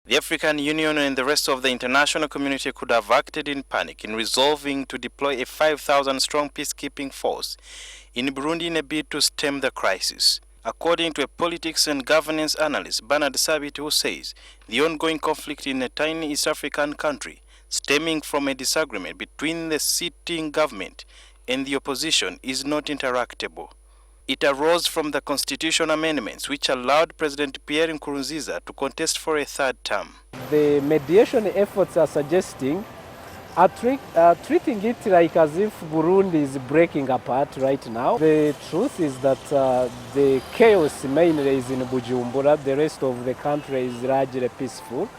The African Union and the rest of the international community could have acted in panic in resolving to deploy a 5,000-strong peacekeeping force in Burundi in a bid to stem the crisis. According to a politics and governance analyst, Bernard Sabit, who says the ongoing conflict in a tiny East African country, stemming from a disagreement between the sitting government and the opposition, is not interactable. It arose from the constitutional amendments which allowed President Pierre Nkurunziza to contest for a third term. The mediation efforts are suggesting treating it like as if Burundi is breaking apart right now. The truth is that the chaos mainly is in Bujumbura. The rest of the country is largely peaceful.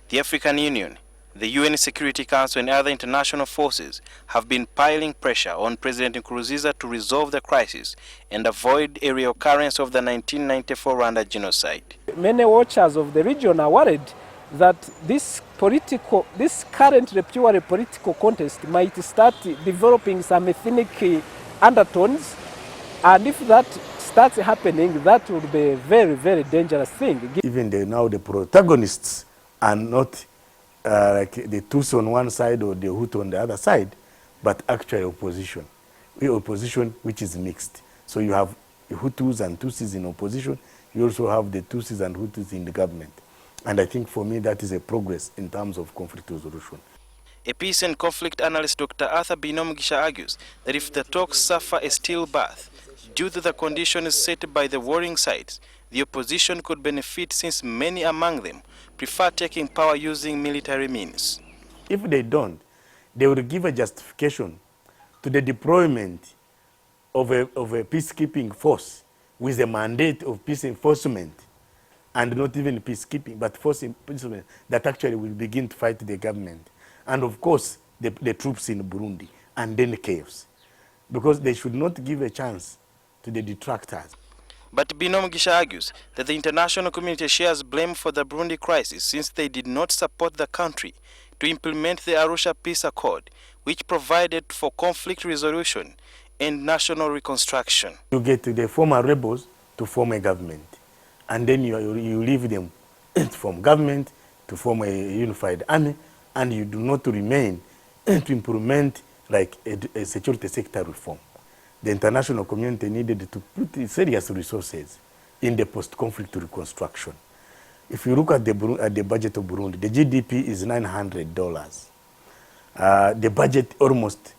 The African Union, the UN Security Council and other international forces have been piling pressure on President Nkurunziza to resolve the crisis and avoid a reoccurrence of the 1994 Rwanda genocide. Many watchers of the region are worried that this currently purely political contest might start developing some ethnic undertones, and if that starts happening, that would be a very, very dangerous thing. Even now the protagonists are not like the Tutsi on one side or the Hutu on the other side, but actually opposition. The opposition which is mixed. So you have Hutus and Tutsis in opposition. You also have the Tutsis and Hutus in the government. And I think for me that is a progress in terms of conflict resolution. A peace and conflict analyst Dr. Arthur Binomgisha argues that if the talks suffer a stillbirth due to the conditions set by the warring sides, the opposition could benefit since many among them prefer taking power using military means. If they don't, they will give a justification to the deployment of a peacekeeping force with a mandate of peace enforcement, and not even peacekeeping, but force enforcement that actually will begin to fight the government. And of course, the troops in Burundi, and then chaos. Because they should not give a chance to the detractors. But Binomgisha argues that the international community shares blame for the Burundi crisis since they did not support the country to implement the Arusha Peace Accord, which provided for conflict resolution and national reconstruction. You get the former rebels to form a government, and then you leave them to form government, to form a unified army, and you do not remain to implement like a security sector reform. The international community needed to put serious resources in the post-conflict reconstruction. If you look at the budget of Burundi, the GDP is $900. The budget almost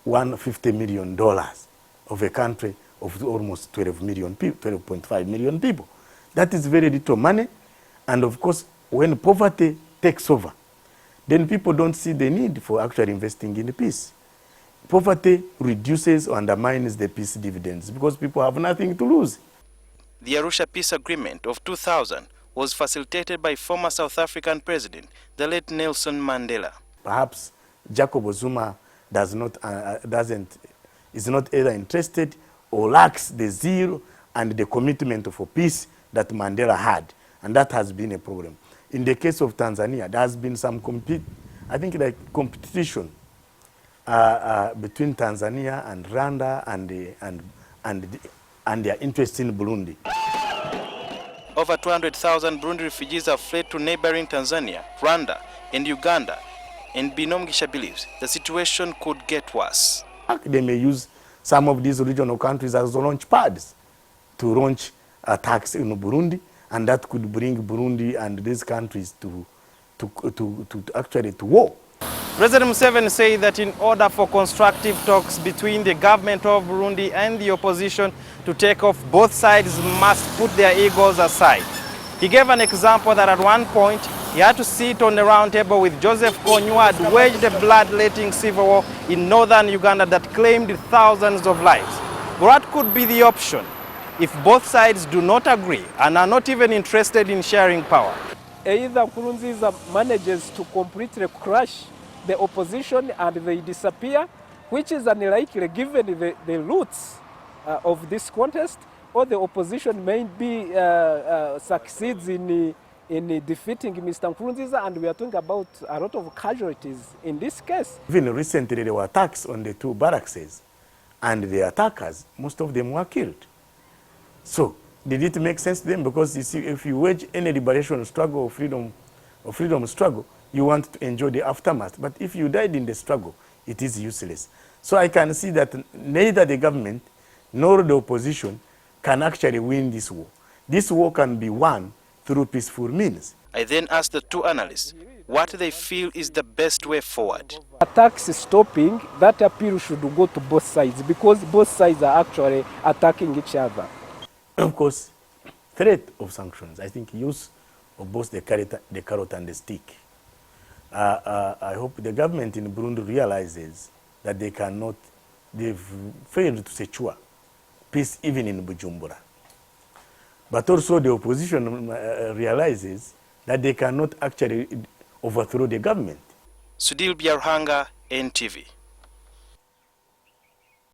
$150 million of a country of almost 12.5 million people. That is very little money. And of course, when poverty takes over, then people don't see the need for actually investing in peace. Poverty reduces or undermines the peace dividends because people have nothing to lose. The Arusha Peace Agreement of 2000 was facilitated by former South African President, the late Nelson Mandela. Perhaps Jacob Zuma is not either interested or lacks the zeal and the commitment for peace that Mandela had, and that has been a problem. In the case of Tanzania, there has been some competition between Tanzania and Rwanda and their interest in Burundi. Over 200,000 Burundi refugees have fled to neighboring Tanzania, Rwanda, and Uganda, and Binomgisha believes the situation could get worse. They may use some of these regional countries as launch pads to launch attacks in Burundi, and that could bring Burundi and these countries to war. President Museveni said that in order for constructive talks between the government of Burundi and the opposition to take off, both sides must put their egos aside. He gave an example that at one point he had to sit on the round table with Joseph Kony, who had waged a bloodletting civil war in northern Uganda that claimed thousands of lives. What could be the option if both sides do not agree and are not even interested in sharing power? Either Nkurunziza manages to completely crush the opposition and they disappear, which is unlikely given the roots of this contest, or the opposition maybe succeeds in defeating Mr. Nkurunziza, and we are talking about a lot of casualties in this case. Even recently there were attacks on the two barracks, and the attackers, most of them were killed. So did it make sense to them? Because you see, if you wage any liberation struggle or freedom of freedom struggle, you want to enjoy the aftermath. But if you died in the struggle, it is useless. So I can see that neither the government nor the opposition can actually win this war. This war can be won through peaceful means. I then asked the two analysts what they feel is the best way forward. Attacks stopping, that appeal should go to both sides because both sides are actually attacking each other. Of course, threat of sanctions, I think use of both the carrot and the stick. I hope the government in Burundi realizes that they've failed to secure peace even in Bujumbura. But also the opposition realizes that they cannot actually overthrow the government. Sudil Biarhanga, NTV.